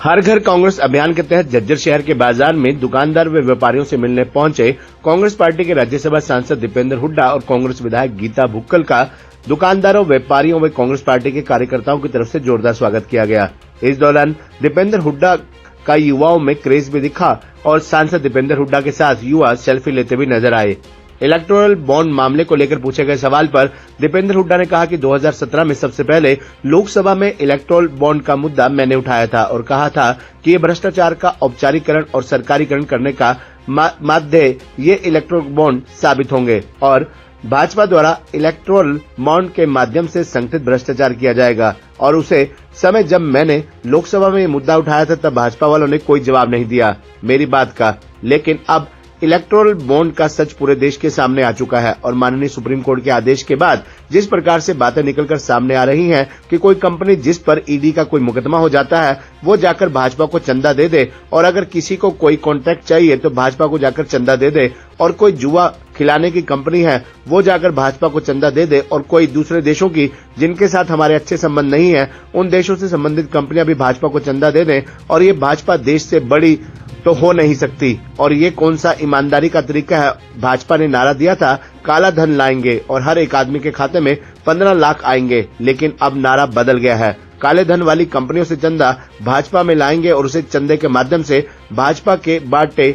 हर घर कांग्रेस अभियान के तहत झज्जर शहर के बाजार में दुकानदार व व्यापारियों से मिलने पहुंचे कांग्रेस पार्टी के राज्यसभा सांसद दीपेंद्र हुड्डा और कांग्रेस विधायक गीता भुक्कल का दुकानदारों, व्यापारियों व कांग्रेस पार्टी के कार्यकर्ताओं की तरफ से जोरदार स्वागत किया गया। इस दौरान दीपेंद्र हुड्डा का युवाओं में क्रेज भी दिखा और सांसद दीपेंद्र हुड्डा के साथ युवा सेल्फी लेते भी नजर आए। इलेक्टोरल बॉन्ड मामले को लेकर पूछे गए सवाल पर दीपेंद्र हुड्डा ने कहा कि 2017 में सबसे पहले लोकसभा में इलेक्टोरल बॉन्ड का मुद्दा मैंने उठाया था और कहा था कि ये भ्रष्टाचार का औपचारिकरण और सरकारीकरण करने का माध्य ये इलेक्टोरल बॉन्ड साबित होंगे और भाजपा द्वारा इलेक्टोरल बॉन्ड के माध्यम से संगठित भ्रष्टाचार किया जाएगा। और उसे समय जब मैंने लोकसभा में ये मुद्दा उठाया था तब भाजपा वालों ने कोई जवाब नहीं दिया मेरी बात का, लेकिन अब इलेक्टोरल बॉन्ड का सच पूरे देश के सामने आ चुका है और माननीय सुप्रीम कोर्ट के आदेश के बाद जिस प्रकार से बातें निकलकर सामने आ रही हैं कि कोई कंपनी जिस पर ईडी का कोई मुकदमा हो जाता है वो जाकर भाजपा को चंदा दे दे और अगर किसी को कोई कॉन्ट्रैक्ट चाहिए तो भाजपा को जाकर चंदा दे दे और कोई जुआ खिलाने की कंपनी है वो जाकर भाजपा को चंदा दे दे और कोई दूसरे देशों की जिनके साथ हमारे अच्छे संबंध नहीं है उन देशों से संबंधित कंपनियां भी भाजपा को चंदा दे दें और ये भाजपा देश से बड़ी तो हो नहीं सकती। और ये कौन सा ईमानदारी का तरीका है। भाजपा ने नारा दिया था काला धन लाएंगे और हर एक आदमी के खाते में 15 लाख आएंगे, लेकिन अब नारा बदल गया है। काले धन वाली कंपनियों से चंदा भाजपा में लाएंगे और उसे चंदे के माध्यम से भाजपा के बाटे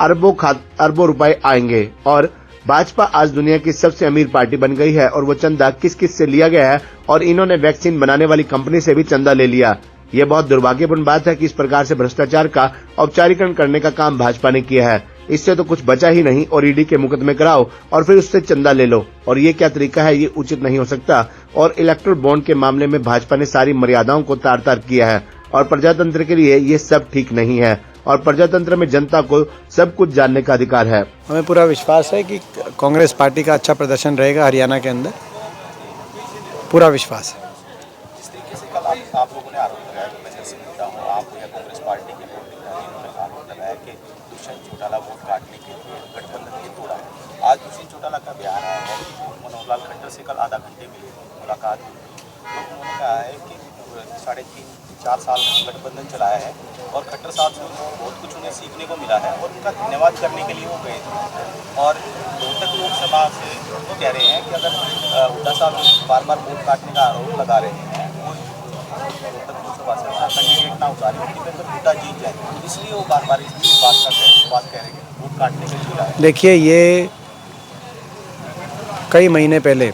अरबों रुपए आएंगे। और भाजपा आज दुनिया की सबसे अमीर पार्टी बन गई है और वो चंदा किस किस से लिया गया है और इन्होंने वैक्सीन बनाने वाली कंपनी से भी चंदा ले लिया। ये बहुत दुर्भाग्यपूर्ण बात है कि इस प्रकार से भ्रष्टाचार का औपचारिकरण करने का काम भाजपा ने किया है। इससे तो कुछ बचा ही नहीं और ईडी के मुकदमे कराओ और फिर उससे चंदा ले लो और ये क्या तरीका है, ये उचित नहीं हो सकता। और इलेक्टोरल बॉन्ड के मामले में भाजपा ने सारी मर्यादाओं को तार तार किया है और प्रजातंत्र के लिए ये सब ठीक नहीं है और प्रजातंत्र में जनता को सब कुछ जानने का अधिकार है। हमें पूरा विश्वास है कि कांग्रेस पार्टी का अच्छा प्रदर्शन रहेगा हरियाणा के अंदर, पूरा विश्वास है। जिस तरीके से कल आप लोगों ने आरोप लगाया कि मैं जैसे नेता हूँ, आप या कांग्रेस पार्टी के लोग उन्होंने आरोप लगाया कि दुष्यंत चौटाला वोट काटने के लिए गठबंधन ने तोड़ा है। आज दुष्यंत चौटाला का बयान आया है कि मनोहर लाल खट्टर से कल आधा घंटे में मुलाकात हुई तो उन्होंने कहा है कि 3.5-4 साल गठबंधन चलाया है और खट्टर साहब से बहुत कुछ उन्हें सीखने को मिला है और उनका धन्यवाद करने के लिए वो गए थे। और रोहतक लोकसभा से वो कह रहे हैं कि अगर हुड्डा साहब बार बार वोट काटने का आरोप लगा रहे हैं, वो रोहतक लोकसभा से अपना कैंडिडेट ना उतारे उनकी फिर हुड्डा जीत जाए, इसलिए वो बार बार इस बात कह रहे हैं वोट काटने के लिए। देखिए, ये कई महीने पहले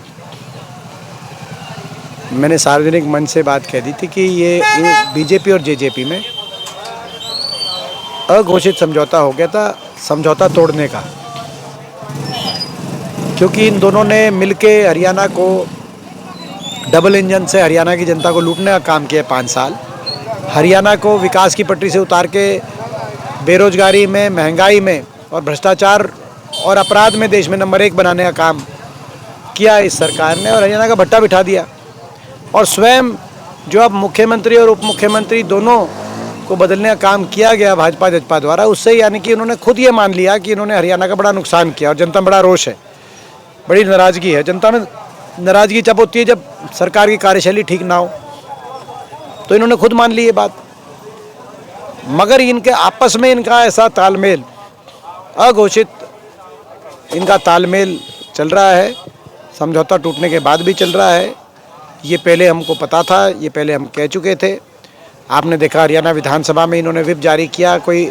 मैंने सार्वजनिक मंच से बात कह दी थी कि ये बीजेपी और जेजेपी में अघोषित समझौता हो गया था, समझौता तोड़ने का, क्योंकि इन दोनों ने मिलके हरियाणा को डबल इंजन से हरियाणा की जनता को लूटने का काम किया 5 साल। हरियाणा को विकास की पटरी से उतार के बेरोजगारी में, महंगाई में और भ्रष्टाचार और अपराध में देश में नंबर 1 बनाने का काम किया इस सरकार ने और हरियाणा का भट्टा बिठा दिया। और स्वयं जो अब मुख्यमंत्री और उप मुख्यमंत्री दोनों को बदलने का काम किया गया भाजपा जजपा द्वारा, उससे यानी कि उन्होंने खुद ये मान लिया कि इन्होंने हरियाणा का बड़ा नुकसान किया और जनता में बड़ा रोष है, बड़ी नाराज़गी है। जनता में नाराज़गी जब होती है जब सरकार की कार्यशैली ठीक ना हो, तो इन्होंने खुद मान ली ये बात। मगर इनके आपस में इनका ऐसा तालमेल, अघोषित इनका तालमेल चल रहा है, समझौता टूटने के बाद भी चल रहा है। ये पहले हमको पता था, ये पहले हम कह चुके थे। आपने देखा हरियाणा विधानसभा में इन्होंने व्हिप जारी किया, कोई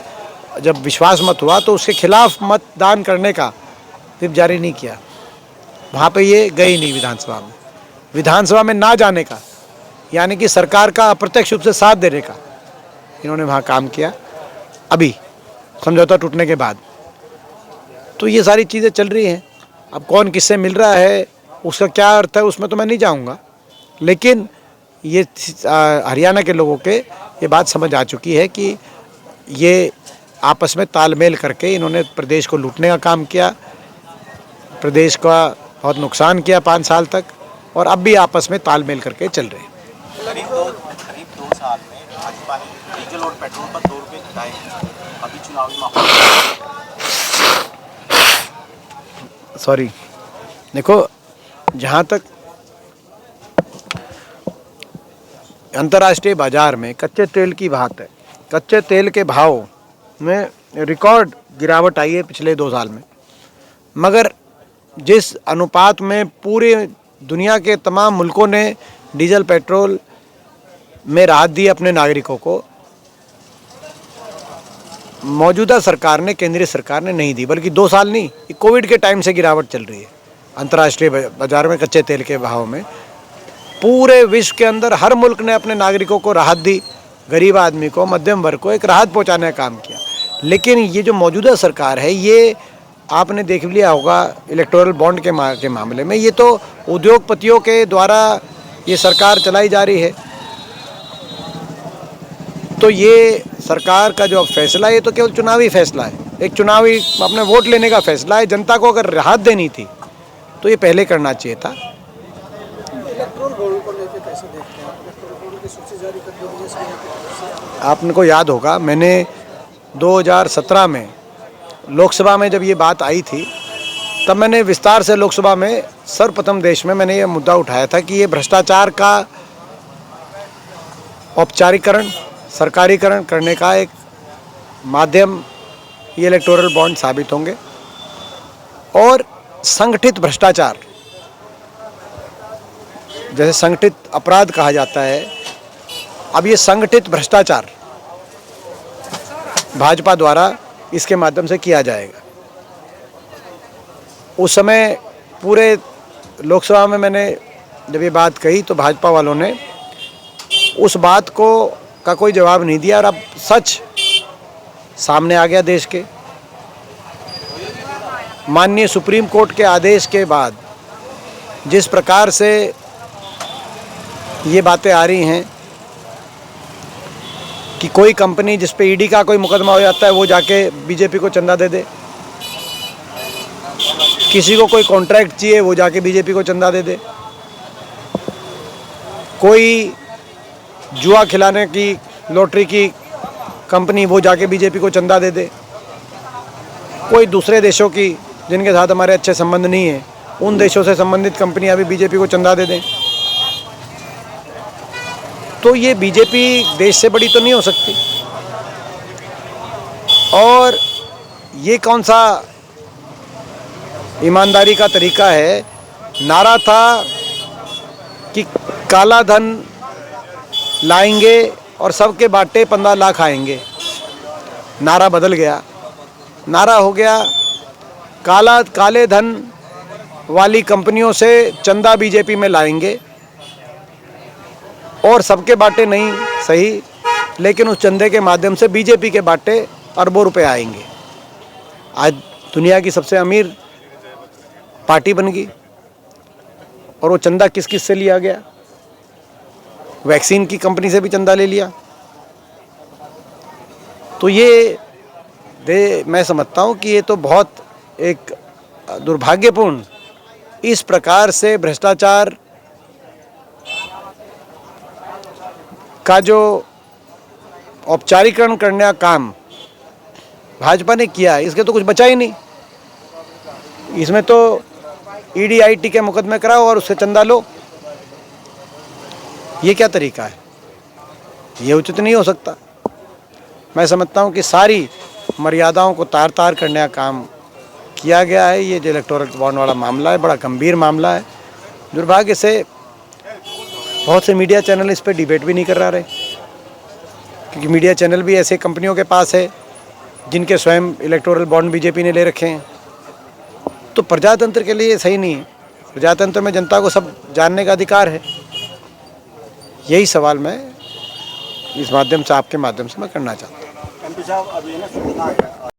जब विश्वास मत हुआ तो उसके खिलाफ मतदान करने का व्हिप जारी नहीं किया, वहाँ पे ये गई नहीं विधानसभा में। विधानसभा में ना जाने का यानी कि सरकार का अप्रत्यक्ष रूप से साथ देने का इन्होंने वहाँ काम किया अभी समझौता टूटने के बाद। तो ये सारी चीज़ें चल रही हैं। अब कौन किससे मिल रहा है, उसका क्या अर्थ है, उसमें तो मैं नहीं जाऊँगा, लेकिन ये हरियाणा के लोगों के ये बात समझ आ चुकी है कि ये आपस में तालमेल करके इन्होंने प्रदेश को लूटने का काम किया, प्रदेश का बहुत नुकसान किया 5 साल तक, और अब भी आपस में तालमेल करके चल रहे हैं। करीब 2 साल में भाजपा ने डीजल और पेट्रोल पर 2 रुपये घटाए हैं। अभी चुनावी माहौल, सॉरी, देखो, जहाँ तक अंतर्राष्ट्रीय बाजार में कच्चे तेल की बात है, कच्चे तेल के भाव में रिकॉर्ड गिरावट आई है पिछले 2 साल में, मगर जिस अनुपात में पूरे दुनिया के तमाम मुल्कों ने डीजल पेट्रोल में राहत दी अपने नागरिकों को, मौजूदा सरकार ने, केंद्रीय सरकार ने नहीं दी। बल्कि 2 साल नहीं, कोविड के टाइम से गिरावट चल रही है अंतर्राष्ट्रीय बाजार में कच्चे तेल के भाव में। पूरे विश्व के अंदर हर मुल्क ने अपने नागरिकों को राहत दी, गरीब आदमी को, मध्यम वर्ग को एक राहत पहुंचाने का काम किया। लेकिन ये जो मौजूदा सरकार है, ये आपने देख लिया होगा इलेक्टोरल बॉन्ड के मामले में, ये तो उद्योगपतियों के द्वारा ये सरकार चलाई जा रही है। तो ये सरकार का जो फैसला है, ये तो केवल चुनावी फैसला है, एक चुनावी अपने वोट लेने का फैसला है। जनता को अगर राहत देनी थी तो ये पहले करना चाहिए था। इलेक्ट्रोल बॉन्ड को लेकर कैसे देखते हैं? इलेक्ट्रोल बॉन्ड की सूची जारी कर दी है। आपको याद होगा, मैंने 2017 में लोकसभा में जब ये बात आई थी, तब मैंने विस्तार से लोकसभा में सर्वप्रथम देश में मैंने ये मुद्दा उठाया था कि ये भ्रष्टाचार का औपचारिकरण, सरकारीकरण करने का एक माध्यम ये इलेक्टोरल बॉन्ड साबित होंगे। और संगठित भ्रष्टाचार, जैसे संगठित अपराध कहा जाता है, अब ये संगठित भ्रष्टाचार भाजपा द्वारा इसके माध्यम से किया जाएगा। उस समय पूरे लोकसभा में मैंने जब ये बात कही तो भाजपा वालों ने उस बात को का कोई जवाब नहीं दिया, और अब सच सामने आ गया देश के। माननीय सुप्रीम कोर्ट के आदेश के बाद जिस प्रकार से ये बातें आ रही हैं कि कोई कंपनी जिस पे ईडी का कोई मुकदमा हो जाता है वो जाके बीजेपी को चंदा दे दे, किसी को कोई कॉन्ट्रैक्ट चाहिए वो जाके बीजेपी को चंदा दे दे, कोई जुआ खिलाने की लॉटरी की कंपनी वो जाके बीजेपी को चंदा दे दे, कोई दूसरे देशों की जिनके साथ हमारे अच्छे संबंध नहीं है उन देशों से संबंधित कंपनियां भी बीजेपी को चंदा दे दें। तो ये बीजेपी देश से बड़ी तो नहीं हो सकती। और ये कौन सा ईमानदारी का तरीका है? नारा था कि काला धन लाएंगे और सबके बाटे 15 लाख आएंगे। नारा बदल गया, नारा हो गया काले धन वाली कंपनियों से चंदा बीजेपी में लाएंगे और सबके बाटे नहीं सही, लेकिन उस चंदे के माध्यम से बीजेपी के बाटे अरबों रुपए आएंगे। आज दुनिया की सबसे अमीर पार्टी बन गई। और वो चंदा किस किस से लिया गया? वैक्सीन की कंपनी से भी चंदा ले लिया। तो ये मैं समझता हूँ कि ये तो बहुत एक दुर्भाग्यपूर्ण, इस प्रकार से भ्रष्टाचार का जो औपचारिकरण करने का काम भाजपा ने किया, इसके तो कुछ बचा ही नहीं। इसमें तो ईडी आईटी के मुकदमे कराओ और उससे चंदा लो। ये क्या तरीका है? ये उचित नहीं हो सकता। मैं समझता हूँ कि सारी मर्यादाओं को तार तार करने का काम किया गया है। ये जो इलेक्टोरल बॉन्ड वाला मामला है, बड़ा गंभीर मामला है। दुर्भाग्य से बहुत से मीडिया चैनल इस पर डिबेट भी नहीं कर रहे, क्योंकि मीडिया चैनल भी ऐसे कंपनियों के पास है जिनके स्वयं इलेक्टोरल बॉन्ड बीजेपी ने ले रखे हैं। तो प्रजातंत्र के लिए सही नहीं है। प्रजातंत्र में जनता को सब जानने का अधिकार है। यही सवाल मैं इस माध्यम से, आपके माध्यम से मैं करना चाहता हूँ। एमपी साहब, अभी ना